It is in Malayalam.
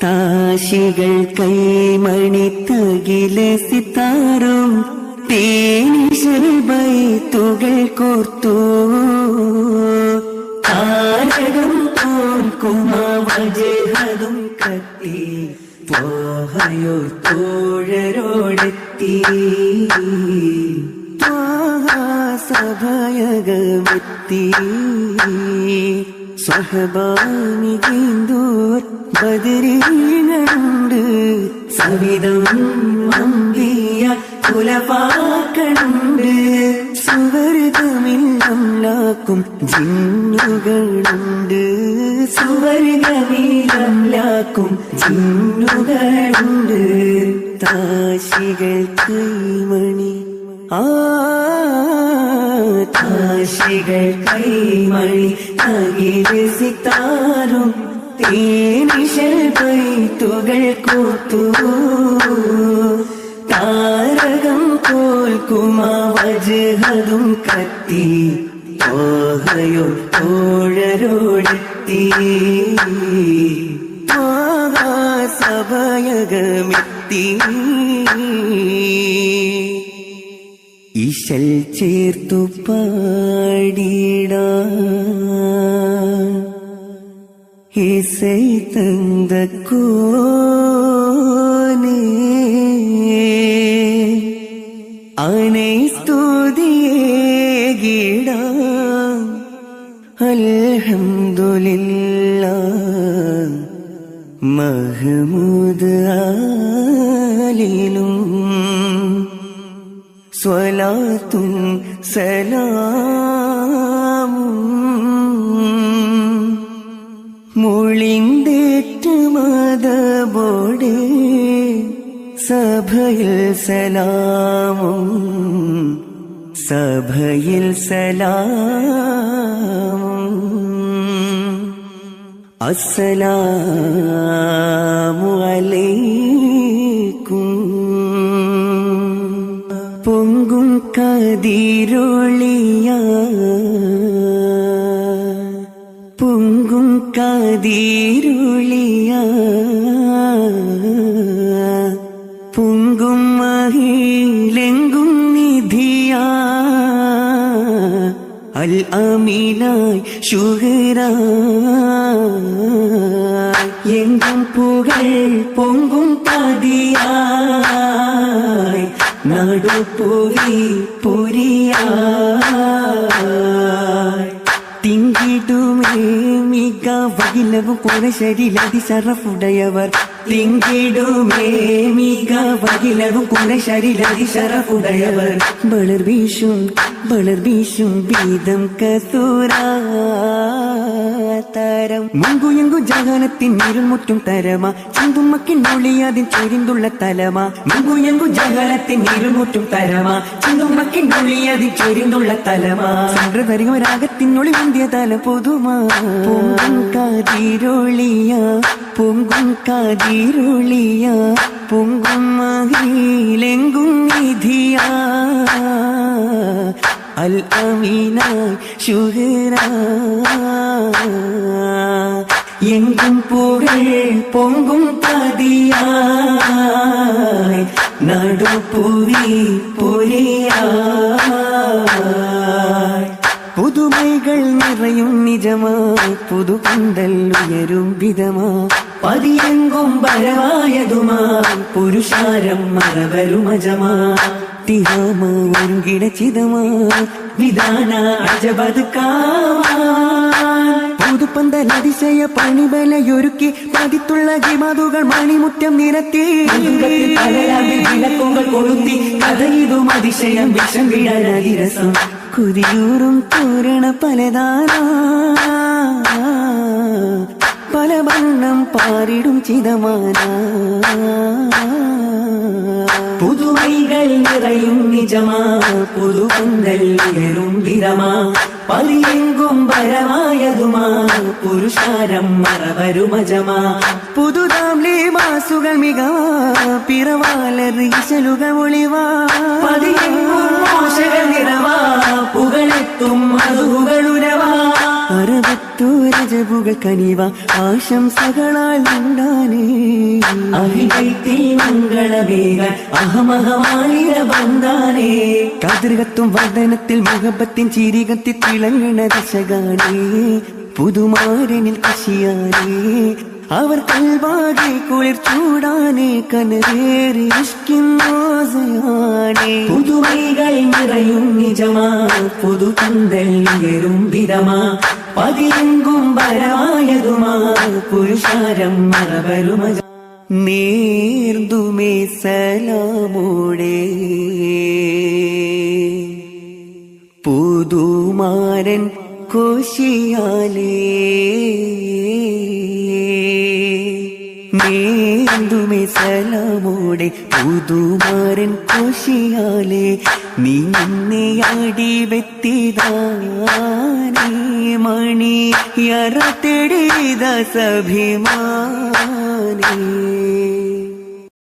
താശികൾ കൈമണി തകിലെ സിത്താറും തേനിശൽ ബൈത്തുകൾ കോർത്തു താരകം തോൽക്കുമാ വജഹതും കത്തി ത്വാഹയോർ തോഴരോടെത്തി സഭയകമെത്തി സ്വഹബാനികേന്തോർ ബദരീങ്ങളുണ്ട് സവിധം അമ്പിയ കുലപാക്കളുണ്ട് സുവർഗമില്ലംലാക്കും ജിന്നുകളുണ്ട് സുവർഗമില്ലംലാക്കും ജിന്നുകളുണ്ട് താശികൾ കൈമണി താശികൾ കൈമണി തകിലെ സിത്താറും തേനിശൽ ബൈത്തുകൾ കോർത്തു താരകം തോൽക്കുമാ വജഹതും കത്തി ത്വാഹയോ തോഴരോടെത്തി സഭയകമെത്തി ഇശൽ ചേർത്തു പാടിടാൻ ഇസൈ തந்த കോനേ ആനൈ സ്തുതിയേകിടാൻ അൽഹംദുലില്ലാഹ് മഹ്മൂദ് ആലിലും സ്വലാത്തും സലാമും മൊളിന്തേറ്റ് മതബോടെ സഭയിൽ സലാമും സഭയിൽ സലാമും അസ്സലാമു അലൈക്കും പൊങ്കും കതിരൊളിയ പൊങ്കും കതിരൊളിയ പൊങ്കും മഹിലെങ്കും നിധിയ അൽ അമീനായി ശുഹറായി എങ്കും പുകൾ പൊങ്കും പതിയായി നടുപൊരി പൊരിയായി തിങ്കിടുമേ മിക വകിലവും കുണശരിലതി ശറഫുടയവർ തിങ്കിടുമേ മിക വകിലവും കുണശരിലതി ശറഫുടയവർ ബളർ വീശും ബീതം കസൂരാതരം മുങ്കുയങ്കു ജഗനത്തിൻ ഇരുൾ മുറ്റും തരമാ ചിന്തുമ്മക്കിൻ ഒളിയാതിൻ ചൊരിന്തുള്ള തലമാ മുങ്കുയങ്കു ജഗനത്തിൻ ഇരുൾ മുറ്റും തരമാ ചിന്തുമ്മക്കിൻ ഒളിയാതിൻ ചൊരിന്തുള്ള തലമാ രാഗത്തിനൊളി വന്ധ്യ തല പൊതുമാ പൊങ്കും കാതിരൊളിയ പൊങ്കും കാതിരൊളിയ പൊങ്കും മഹിലെങ്കും നിധിയാ അൽ അമീനായി ശുഹറായി എങ്കും പുകൾ പൊങ്കും പതിയായി നടുപൊരി പൊരിയായി പുതുമൈകൾ നിറയും നിജമായി പുതുപന്തൽ ഉയരും വിധമാ പതിയെങ്കും പരമായതുമാ പുരുഷാരം മറവരുമജമാ തിഹാമ ഒരുകിടച്ചിതമാ വിധാന അജബതുക്കാൻ പുതുപന്തൽ അതിശയ പണിബലയൊരുക്കി പതിത്തുള്ള ഗിമതുകൾ മണിമുറ്റം നിരത്തി വിളക്കുകൾ കൊളുത്തി കഥയിതും അതിശയം വിഷം വിടരസം കുതിയൂറും തോരണ പലതാനാ പല വണ്ണം പാരിടും ചിതമാനാ പുതുമൈകൾ നിറയും നിജമാ പുതുപന്തൽ ഉയരും വിരമാ പതിയെങ്കും പരമായതുമാ പുരുഷാരം മറവരുമജമാ പുതുതാം ലേമാസുകൾ മികവാ പിറവാലീശലുകൾ ഒളിവാ പതിയെങ്കും മോശകൾ നിറവാ പുകളെത്തും മധുകളുരവാ അറുപത്തൂരജ അജബുകൾ കനിവ ആശംസകളാൽ ഉണ്ടാനേ അഹിബൈത്തിൽ മംഗളമേകാൻ അഹമഹമാലിര ബന്ധാനേ കതിർകത്തും വദനത്തിൽ മുഹബത്തിൻ ചിരികത്തി തിളങ്ങണ ദശകാനേ പുതുമാരനിൽ കശിയാനേ അവർ കൽവാകെ കുളിർ ചൂടാനേ കനവേറി ഇഷ്കിന്നോസയാനേ പുതുമൈകൾ നിറയും നിജമാ പുതുപന്തൽ ഉയരും വിധമാ പതിയെങ്കും പരമായതുമാ പുരുഷാരം മറവരുമജ നേർതുമേ സലാമോടെ പുതുമാരൻ കോശിയാലേ നേർതുമേ സലാമോടെ പുതുമാരൻ കോശിയാലേ നീ നിന്നെയാടി വെത്തിതാനേ മണി യറ തെടിത സഭിമാനേ